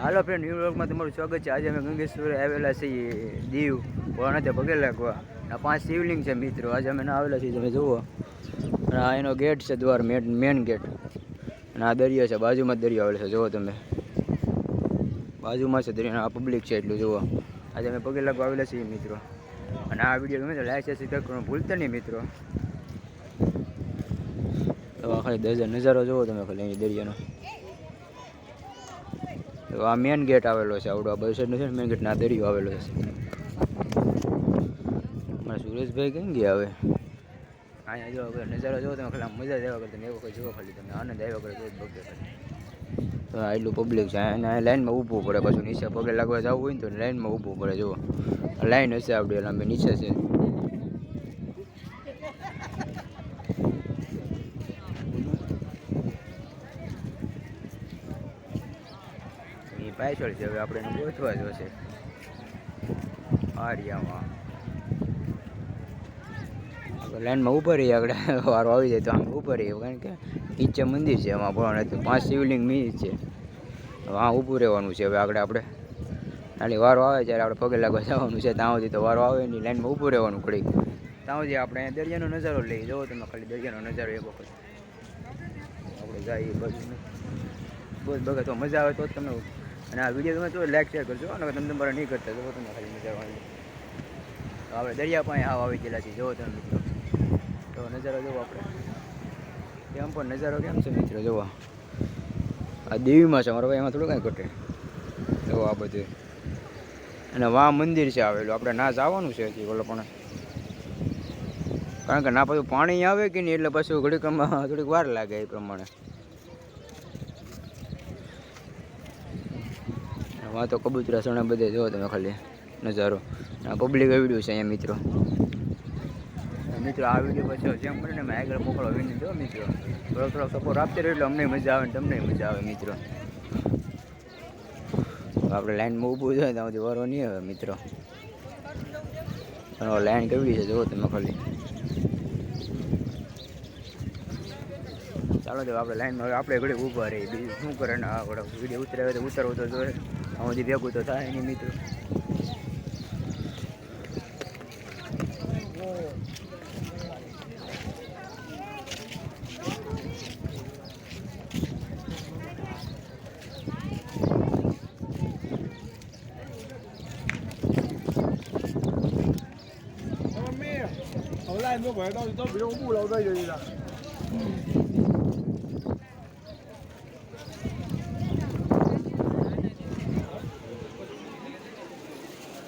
હાલો friend, new વ્લોગમાં તમારું સ્વાગત છે. આજે અમે ગંગેશ્વર આવેલા છીએ દીવ ભવાનાથે પગે લાગવા. આ 5 શિવલિંગ છે મિત્રો. આજે અમે ના આવેલા છીએ, તમે જુઓ. અને આ એનો ગેટ છે, દ્વાર મેન ગેટ. અને આ દરિયો છે, બાજુમાં જ દરિયો આવેલો છે, જુઓ તમે. બાજુમાં છે દરિયો, આ પબ્લિક છે એટલું જુઓ. આજે અમે પગે લાગવા આવેલા છીએ મિત્રો. અને આ વિડીયો ગમે તો લાઈક છે, સબસ્ક્રાઇબ કરવાનું ભૂલતા નહીં મિત્રો. તો ખાલી નજારો જુઓ તમે ખાલી અહીં દરિયાનો. તો આ મેન ગેટ આવેલો છે, આવડો આ બસ છે મેન ગેટ, ના દરિયો આવેલો છે. મારા સુરેશભાઈ કેમ ગયા હવે? અહીંયા જો નજારો જોવો તમે ખાલી, મજા જ આવ્યા કરે તમે, એવો કોઈ જોવો ખાલી તમે, આનંદ આવ્યા કરે જો બગે ખાલી. તો આ એટલું પબ્લિક છે, અને લાઈનમાં ઊભવું પડે, પાછું નીચે પગે લાગવા જવું હોય ને તો લાઈનમાં ઊભવું પડે. જુઓ લાઈન હશે આપણી, એટલે અમે નીચે છે. પાછળ છે, હવે આપણે એને ગોઠવા જોશે આરિયામાં. લાઈનમાં ઊભા રહીએ, આગળ વારો આવી જાય તો આમ ઊભા રહીએ, કારણ કે નીચે મંદિર છે, એમાં ભણવા 5 શિવલિંગ મીર છે. હા ઊભું રહેવાનું છે. હવે આગળ આપણે ખાલી વારો આવે ત્યારે આપણે પગે લાગવા જવાનું છે. ત્યાં સુધી તો વારો આવે નહીં, લાઈનમાં ઊભું રહેવાનું પડી. ત્યાં સુધી આપણે દરિયાનો નજારો લઈ જવો તમે ખાલી, દરિયાનો નજારો એક વખત આપણે જઈએ બધું બસ બગા તો મજા આવે તો જ તમને. અને આ વિડીયો તમે જો લાઈક શેર કરજો, અને તમે તમારા નહીં કરતા જો તમે ખાલી નજારો આવી. તો આપણે દરિયા પાસે હાવ આવી ગયેલા છીએ, જુઓ તમે મિત્રો. તો નજારો જુઓ આપણે કેમ પણ નજારો કેમ છે મિત્રો. જુઓ આ દેવીમાં છે મારો ભાઈ, એમાં થોડું કાંઈ ઘટે. જુઓ આ બધું, અને વાં મંદિર છે આવેલું. આપણે ના જવાનું છે હજી ઓલો, પણ કારણ કે ના પાછું પાણી આવે કે નહીં, એટલે પાછું ઘડીકમાં થોડીક વાર લાગે એ પ્રમાણે. વાં તો કબૂતરા સણે બધે જુઓ તમે ખાલી નજારો. પબ્લિક વિડીયો છે અહીંયા મિત્રો. મિત્રો આ વિડીયો પછી જેમ કરીને મેં આગળ મોકલો વિડીયો જો મિત્રો, થોડોક સપોર્ટ આપતી રહ્યો એટલે અમને મજા આવે ને તમને મજા આવે મિત્રો. આપણે લાઈનમાં ઊભું જોઈએ ત્યાં સુધી વારો નહીં આવે મિત્રો. લાઈન કેવી છે જુઓ તમે ખાલી. ચાલો તો આપણે લાઈનમાં હવે આપણે ઘડી ઊભા રહીએ, બીજું શું કરે ને. આ વિડીયો ઉતરાવે તો ઉતરવો તો જોઈએ, આમાંથી ભેગું તો થાય નહીં મિત્રો. Nó về đâu tôi bị uống lâu đây gì nè.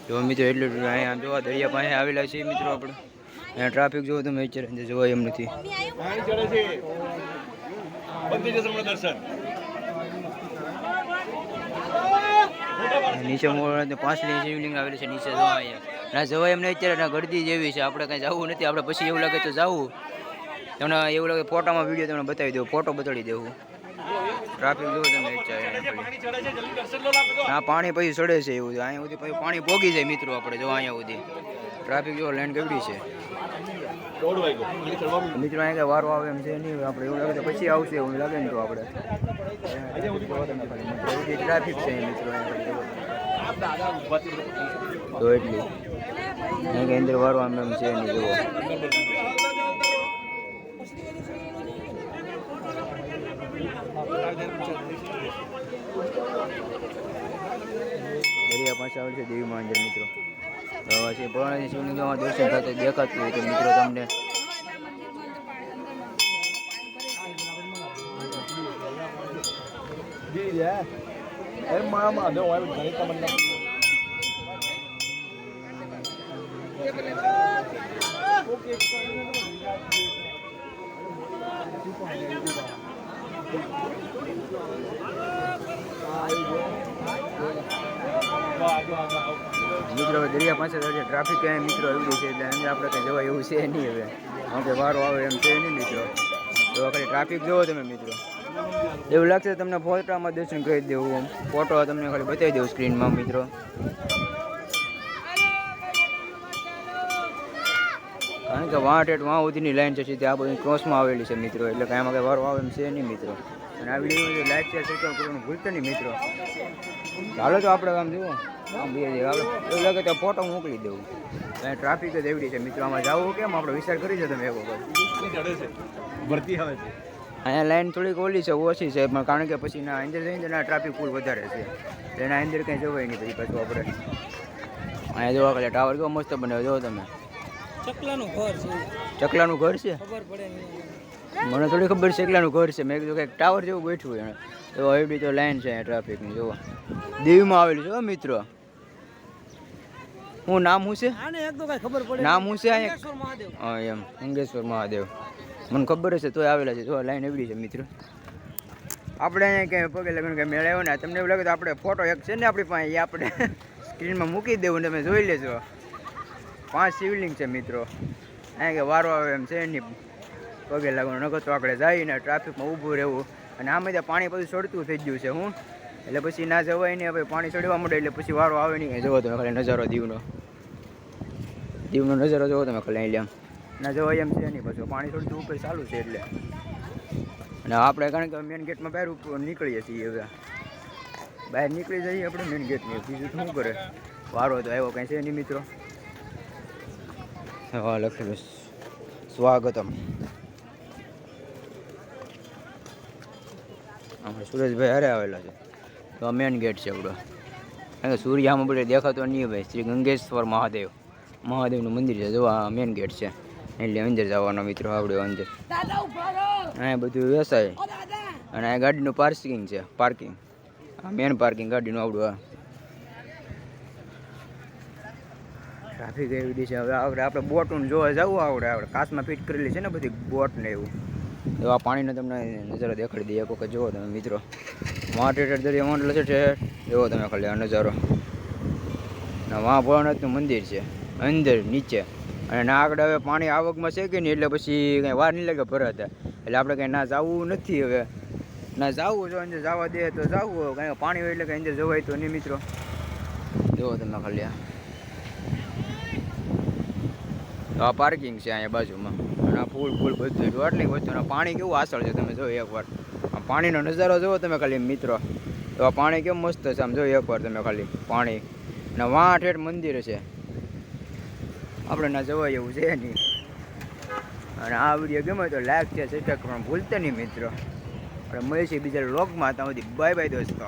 જો મિત્રો એટલું અહીંયા જોવા દરિયા પાસે આવેલા છીએ મિત્રો આપણે. અહીંયા ટ્રાફિક જોવો તમે વિચાર જોવા એમ નથી. નીચે 5 શિવલિંગ આવેલી છે નીચે જોવા. અહીંયા ના જવાય એમને અત્યારે, ના ગળદી જેવી છે. આપણે કાંઈ જવું નથી. આપણે પછી એવું લાગે તો જવું, તમને એવું લાગે ફોટામાં વિડીયો તમને બતાવી દઉં, ફોટો બતાડી દેવું. ટ્રાફિક જોવું તમે હા પાણી પછી ચડે છે એવું છે. અહીંયા સુધી પછી પાણી પોગી જાય મિત્રો. આપણે જો અહીંયા સુધી ટ્રાફિક જો લાઈન કેવડી છે મિત્રો. અહીંયા કઈ વારો આવે એમ છે નહીં. આપણે એવું લાગે તો પછી આવશે એવું લાગે ને તો આપણે ટ્રાફિક છે મિત્રો. તો એટલી અહીં અંદર વારો આમ એમ છે નહીં. જુઓ દરિયા પાસે આવે છે દેવીમાં અંદર મિત્રો. તો પછી ભવાનાજી શિવલિંગમાં દર્શન થતા દેખાતું હોય તો મિત્રો તમને. Em mà đâu ai mình thấy tâm mình. મિત્રો દરિયા પાસે ટ્રાફિક ક્યાંય મિત્રો એવડી છે એટલે અંદર આપણે કંઈ જવાય એવું છે નહીં. હવે કારણ કે વારો આવે એમ છે નહીં મિત્રો. તો ખાલી ટ્રાફિક જોવો તમે મિત્રો. એવું લાગશે તમને ફોટામાં દર્શન કરી દેવું, આમ ફોટો તમને ખાલી બતાવી દેવું સ્ક્રીનમાં મિત્રો. કારણ કે વાં સુધીની લાઈન છે સીધી આ બધી ક્રોસમાં આવેલી છે મિત્રો. એટલે કાંઈ એમાં કંઈ વારો આવે એમ છે નહીં મિત્રો. અને આ વિડીયો લાઈક શેર સબસ્ક્રાઈબ કરવાનું ભૂલતા નહીં મિત્રો. ચાલો તો આપણે આમ જુઓ આમ બે હાલો એવું લાગે તો ફોટો મોકલી દેવું. ટ્રાફિક જ એવડી છે મિત્રો. આમાં જવું કેમ આપણે વિચાર કરી છે તમે એક વખત ચડે છે ભરતી આવે છે. અહીંયા લાઈન થોડીક ઓલી છે ઓછી છે પણ કારણ કે પછી ના અંદર જઈને ના ટ્રાફિક ફૂલ વધારે છે એટલે એના અંદર કંઈ જવાય નહીં પછી પાછું આપણે અહીંયા જોવા કરે ટાવર કેવો મસ્ત બનાવ્યો જો તમે. ચકલાનું ઘર છે. ચકલાનું ઘર છે? ખબર પડે નહીં. મને થોડી ખબર છે ચકલાનું ઘર છે. મેં કીધું કંઈક ટાવર જેવું બેઠું એને તો એવડી તો લાઈન છે ટ્રાફિકની. જુઓ દીવમાં આવેલું છે મિત્રો. હું નામ શું છે? આને એક તો કઈ ખબર પડે નામ શું છે અહીંયા? મંગેશ્વર મહાદેવ. હા એમ મંગેશ્વર મહાદેવ મને ખબર છે તોય આવેલા છે. જો લાઈન એવડી છે મિત્રો. આપણે અહીંયા ક્યાંય પગે લગ્ન કંઈ મેળવ્યો ને તમને એવું લાગે તો આપણે ફોટો એક છે ને આપણી પાસે એ આપણે સ્ક્રીનમાં મૂકી દેવું તમે જોઈ લેજો. 5 શિવલિંગ છે મિત્રો. અહીંયા કે વારો આવે એમ છે નહીં પગે લાગવાનું નકર તો આપણે જઈને ટ્રાફિકમાં ઊભું રહેવું. અને આમાં ત્યાં પાણી બધું ચડતું થઈ ગયું છે હું એટલે પછી ના જવાય નહીં. હવે પાણી ચડવા માંડે એટલે પછી વારો આવે નહીં. જોવો તમે ખાલી નજારો દીવનો નજારો જોવો તમે ખાલી અહીં આમ ના જવાય એમ છે નહીં. પછી પાણી થોડું ઉપર ચાલુ છે એટલે. અને આપણે કારણ કે મેન ગેટમાં બહાર ઉપર નીકળીએ છીએ. હવે બહાર નીકળી જઈએ આપણે મેન ગેટની. બીજું શું કરે વારો તો આવ્યો કંઈ છે નહીં મિત્રો. હા લખેલું સ્વાગતમ. આપણે સુરેશભાઈ હારે આવેલા છે તો આ મેન ગેટ છે આપણો. કારણ કે સૂર્ય આમાં બધે દેખાતો નહીં ભાઈ. શ્રી ગંગેશ્વર મહાદેવનું મંદિર છે. જો આ મેન ગેટ છે એટલે અંદર જવાનો મિત્રો આવડ્યો અંદર. અહીંયા બધું વ્યવસાય અને આ ગાડીનું પાર્કિંગ આ મેન પાર્કિંગ ગાડીનું આવડું. આ ટ્રાફિક એવી છે. હવે આપણે બોટનું જોવા જવું આપણે કાચમાં ફિટ કરેલી છે ને બધી બોટ ને એવું. તો આ પાણીનો તમને નજારો દેખાડી દઈએ એક વખત જુઓ તમે મિત્રો. ઠેઠ દરિયા માંડલો છે ઠેઠ જુઓ તમે ખાલી આ નજારો. ના વहाँ ભોળાનાથનું મંદિર છે અંદર નીચે. અને ના આગળ હવે પાણી આવકમાં છે કે નહીં એટલે પછી કંઈ વાર નહીં લાગે ભરાતા. એટલે આપણે કંઈ ના જવું નથી. હવે ના જવું જો અંદર જવા દે તો જવું. કાંઈ પાણી હોય એટલે કંઈ અંદર જવાય તો નહીં મિત્રો. જુઓ તમે ખાલી આ પાર્કિંગ છે અહીંયા બાજુમાં. અને આ ફૂલ બધું જો આટલી વસ્તુ. પાણી કેવું આસળ છે તમે જો એકવાર. આ પાણીનો નજારો જુઓ તમે ખાલી મિત્રો. તો આ પાણી કેવું મસ્ત છે આમ જો એકવાર તમે ખાલી પાણી. અને વાં ઠેઠ મંદિર છે. આપણે ના જવાય એવું છે નહીં. અને આ વિડીયો ગમે તો લાઈક છે સબસ્ક્રાઈબ કરવાનું ભૂલતા નહીં મિત્રો. આપણે મળીશું બીજા વ્લોગમાં. ત્યાં સુધી બાય બાય દોસ્તો.